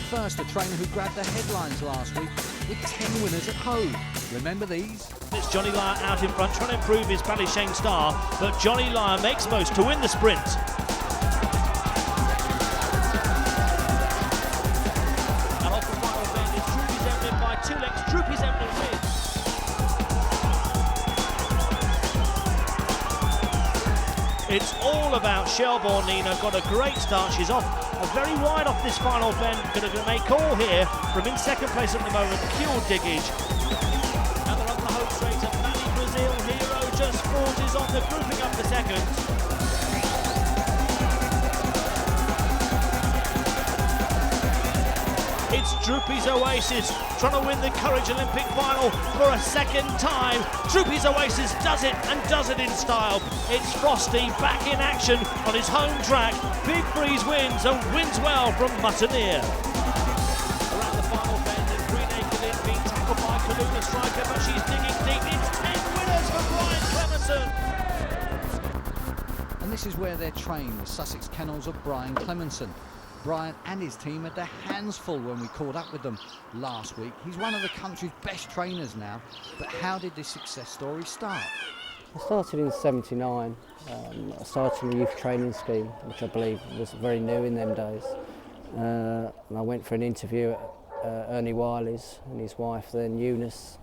first, a trainer who grabbed the headlines last week with 10 winners at Hove. Remember these? It's Johnny Lyer out in front, trying to improve his Ballyshannon star, but Johnny Lyer makes most to win the sprint. And off the final bend, it's Droopy's Evelyn by 2 lengths. Droopy's Evelyn wins. It's all about Shelbourne. Nina got a great start. She's off very wide off this final bend. Going to make all here from in second place at the moment, Kjell Diggage. And they're on the home straight, and Manny Brazil Hero just forces on the grouping up the second. It's Droopy's Oasis trying to win the Courage Olympic final for a second time. Droopy's Oasis does it, and does it in style. It's Frosty back in action on his home track. Big Breeze wins, and wins well from Muttoneer. Around the final bend, and Green Acre Lynn being tackled by Kaluna Striker, but she's digging deep. It's 10 winners for Brian Clemenson. And this is where they're trained, the Sussex kennels of Brian Clemenson. Brian and his team had their hands full when we caught up with them last week. He's one of the country's best trainers now, but how did this success story start? I started in '79. I started in a youth training scheme, which I believe was very new in them days. And I went for an interview at Ernie Wiley's, and his wife then, Eunice,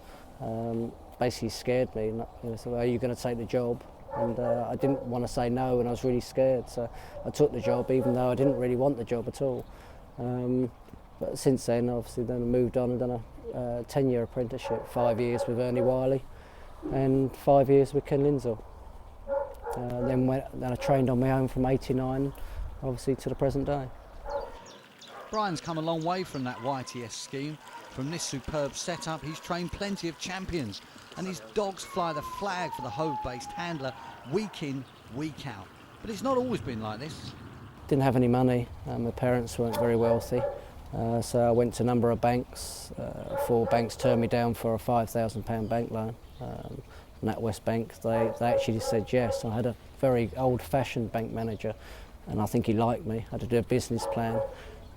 basically scared me. Said, well, are you going to take the job? And I didn't want to say no, and I was really scared, so I took the job even though I didn't really want the job at all. But since then, obviously, then I moved on and done a 10-year apprenticeship, 5 years with Ernie Wiley and 5 years with Ken Lindsell. Then I trained on my own from '89, obviously, to the present day. Brian's come a long way from that YTS scheme. From this superb setup, he's trained plenty of champions, and his dogs fly the flag for the Hove-based handler week in, week out. But it's not always been like this. Didn't have any money. My parents weren't very wealthy, so I went to a number of banks. 4 banks turned me down for a £5,000 bank loan. NatWest Bank, they actually said yes. I had a very old-fashioned bank manager, and I think he liked me. I had to do a business plan,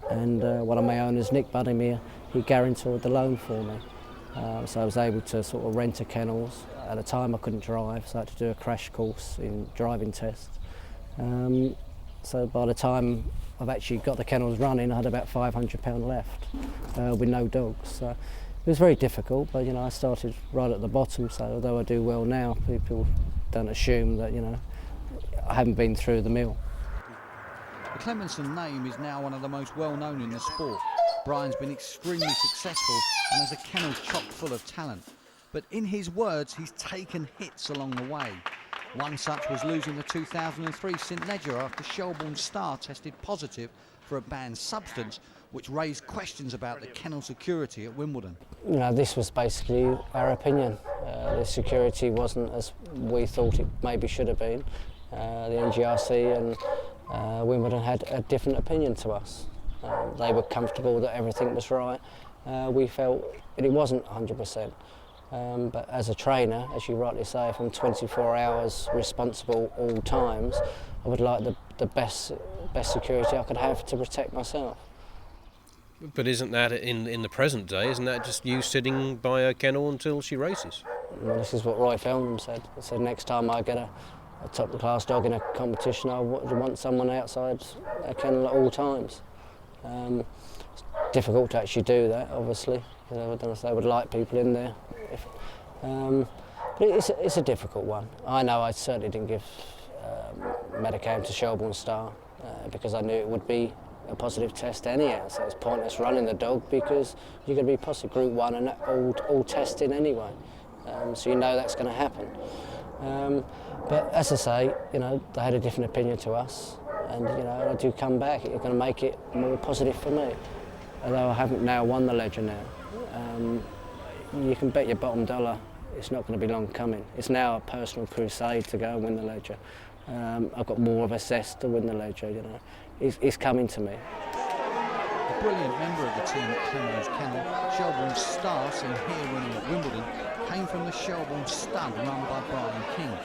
and one of my owners, Nick Buddymere, he guaranteed the loan for me. So I was able to sort of rent a kennels. At the time I couldn't drive, so I had to do a crash course in driving test. So by the time I've actually got the kennels running, I had about £500 left with no dogs. So it was very difficult, but I started right at the bottom, so although I do well now, people don't assume that I haven't been through the mill. The Clemenson name is now one of the most well-known in the sport. Brian's been extremely successful and has a kennel chock full of talent. But in his words, he's taken hits along the way. One such was losing the 2003 St Ledger after Shelbourne's star tested positive for a banned substance, which raised questions about the kennel security at Wimbledon. This was basically our opinion. The security wasn't as we thought it maybe should have been. The NGRC and Wimbledon had a different opinion to us. They were comfortable that everything was right. We felt that it wasn't 100%. But as a trainer, as you rightly say, if I'm 24 hours responsible all times, I would like the best security I could have to protect myself. But isn't that, in the present day, isn't that just you sitting by a kennel until she races? Well, this is what Roy Feldman said. He said next time I get a top-class dog in a competition, I want someone outside a kennel at all times. It's difficult to actually do that, obviously. I don't know if they would like people in there. But it's a difficult one. I know I certainly didn't give Medicam to Shelbourne Star because I knew it would be a positive test anyhow, so it's pointless running the dog because you're going to be possibly Group 1 and all testing anyway. So that's going to happen. But as I say, they had a different opinion to us, and I do come back. It's going to make it more positive for me. Although I haven't now won the Ledger now, you can bet your bottom dollar it's not going to be long coming. It's now a personal crusade to go and win the Ledger. I've got more of a zest to win the Ledger. It's coming to me. brilliant member of the team at Clemo's Kennel, Shelbourne's star, seen here winning at Wimbledon, came from the Shelbourne stud run by Brian King.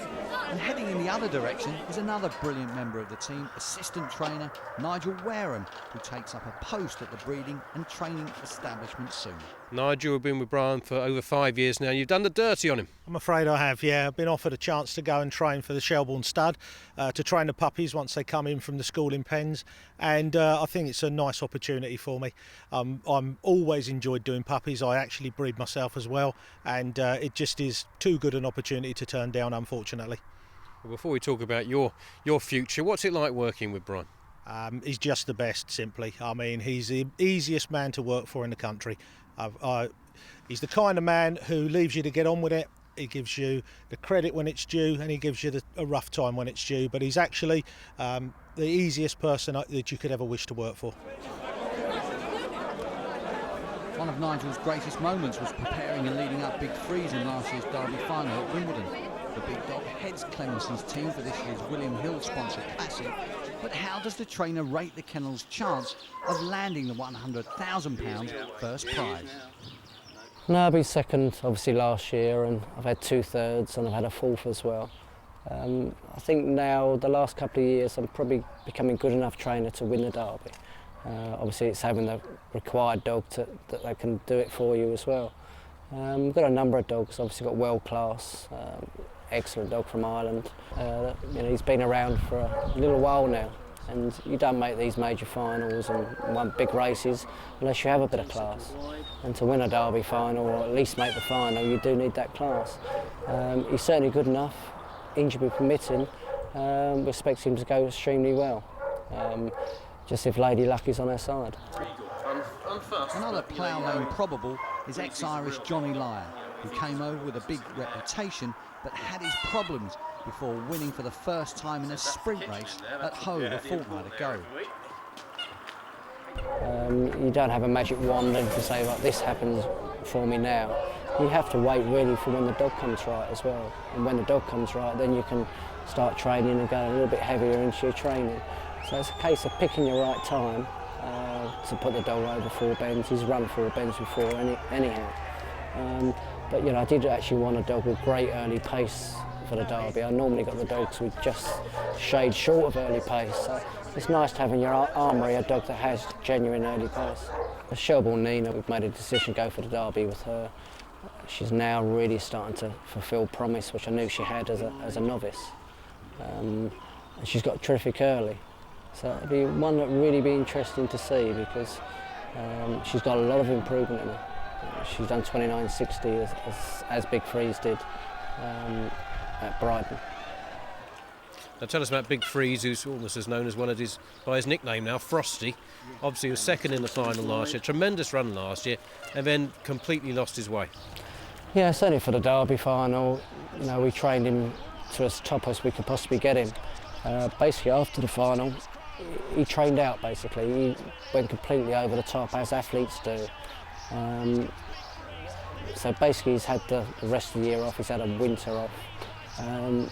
And heading in the other direction is another brilliant member of the team, assistant trainer Nigel Wareham, who takes up a post at the breeding and training establishment soon. Nigel, we've been with Brian for over 5 years now. You've done the dirty on him. I'm afraid I have, yeah. I've been offered a chance to go and train for the Shelbourne stud, to train the puppies once they come in from the school in pens, and I think it's a nice opportunity for me. I'm always enjoyed doing puppies. I actually breed myself as well, and it just is too good an opportunity to turn down, unfortunately. Well, before we talk about your future, what's it like working with Brian? He's just the best, simply. I mean, he's the easiest man to work for in the country. He's the kind of man who leaves you to get on with it. He gives you the credit when it's due, and he gives you a rough time when it's due. But he's actually the easiest person that you could ever wish to work for. One of Nigel's greatest moments was preparing and leading up Big Freeze in last year's Derby final at Wimbledon. The big dog heads Clemenson's team for this year's William Hill-sponsored Classic. But how does the trainer rate the kennel's chance of landing the £100,000 first prize? No, I've been second obviously last year, and I've had 2/3 and I've had a fourth as well. I think now the last couple of years I'm probably becoming good enough trainer to win the Derby. Obviously it's having the required dog that they can do it for you as well. We've got a number of dogs, obviously got world class, excellent dog from Ireland. He's been around for a little while now, and you don't make these major finals and won big races unless you have a bit of class. And to win a Derby final, or at least make the final, you do need that class. He's certainly good enough, injury permitting. We expect him to go extremely well, just if Lady Luck is on her side. Another plough lane probable is ex-Irish Johnny Lyon, who came over with a big reputation but had his problems before winning for the first time in a sprint race at Hove a fortnight ago. You don't have a magic wand and to say, like, this happens for me now. You have to wait really for when the dog comes right as well. And when the dog comes right, then you can start training and go a little bit heavier into your training. So it's a case of picking your right time to put the dog over 4 bends. He's run 4 bends before anyhow. But I did actually want a dog with great early pace for the Derby. I normally got the dogs with just shade short of early pace. So it's nice to have in your armoury a dog that has genuine early pace. The Shelbourne Nina, we've made a decision to go for the Derby with her. She's now really starting to fulfil promise, which I knew she had as a novice. And she's got terrific early. So it'll be one that really be interesting to see, because she's got a lot of improvement in her. She's done 29.60 as Big Freeze did at Brighton. Now tell us about Big Freeze, who's almost as known as by his nickname now, Frosty. Obviously he was second in the final last year, tremendous run last year, and then completely lost his way. Yeah, certainly for the Derby final, we trained him to as top as we could possibly get him. Basically after the final, he trained out basically. He went completely over the top, as athletes do. So basically he's had the rest of the year off, he's had a winter off.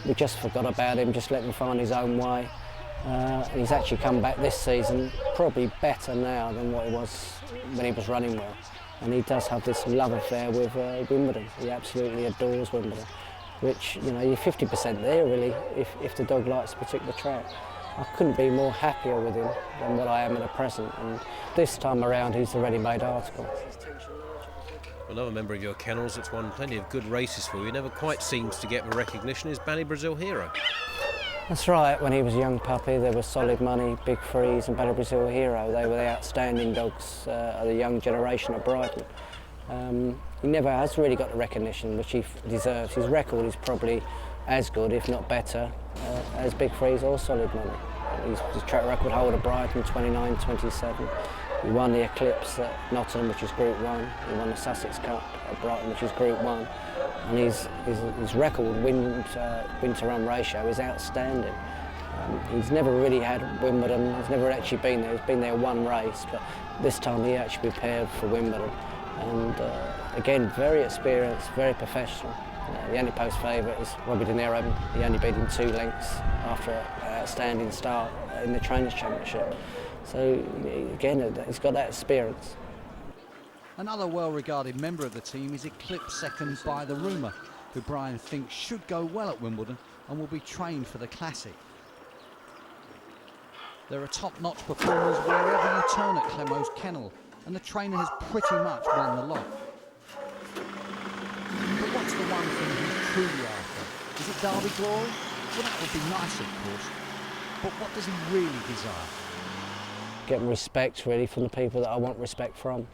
We just forgot about him, just let him find his own way. And he's actually come back this season probably better now than what he was when he was running well. And he does have this love affair with Wimbledon. He absolutely adores Wimbledon, which, you're 50% there really if the dog likes a particular track. I couldn't be more happier with him than what I am at the present, and this time around he's the ready-made article. Another member of your kennels that's won plenty of good races for you, never quite seems to get the recognition, is Bally Brazil Hero. That's right, when he was a young puppy there was Solid Money, Big Freeze and Bally Brazil Hero. They were the outstanding dogs of the young generation at Brighton. He never has really got the recognition which he deserves. His record is probably as good, if not better, as Big Freeze or Solid Money. He's the track record holder at Brighton, 29.27. He won the Eclipse at Nottingham, which is Group 1. He won the Sussex Cup at Brighton, which is Group 1. And his record win-to run ratio is outstanding. He's never really had Wimbledon. He's never actually been there. He's been there one race, but this time he actually prepared for Wimbledon. And again, very experienced, very professional. The only post favourite is Robbie De Niro. He only beat him 2 lengths after an outstanding start in the Trainers' Championship. So again, he's got that experience. Another well-regarded member of the team is eclipsed second by the Rumour, who Brian thinks should go well at Wimbledon and will be trained for the Classic. There are top-notch performers wherever you turn at Clemo's kennel, and the trainer has pretty much won the lot. But what's the one thing he's truly after? Is it Derby glory? Well, that would be nice, of course. But what does he really desire? Getting respect really from the people that I want respect from,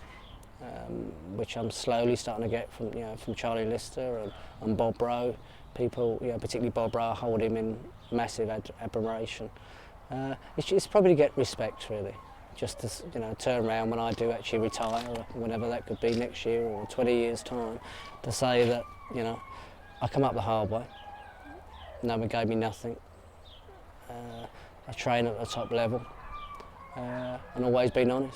which I'm slowly starting to get from Charlie Lister and Bob Rowe. People, particularly Bob Rowe, hold him in massive admiration. It's probably to get respect really, just to turn around when I do actually retire, or whenever that could be, next year or 20 years time, to say that I come up the hard way. No one gave me nothing. I train at the top level and always been honest.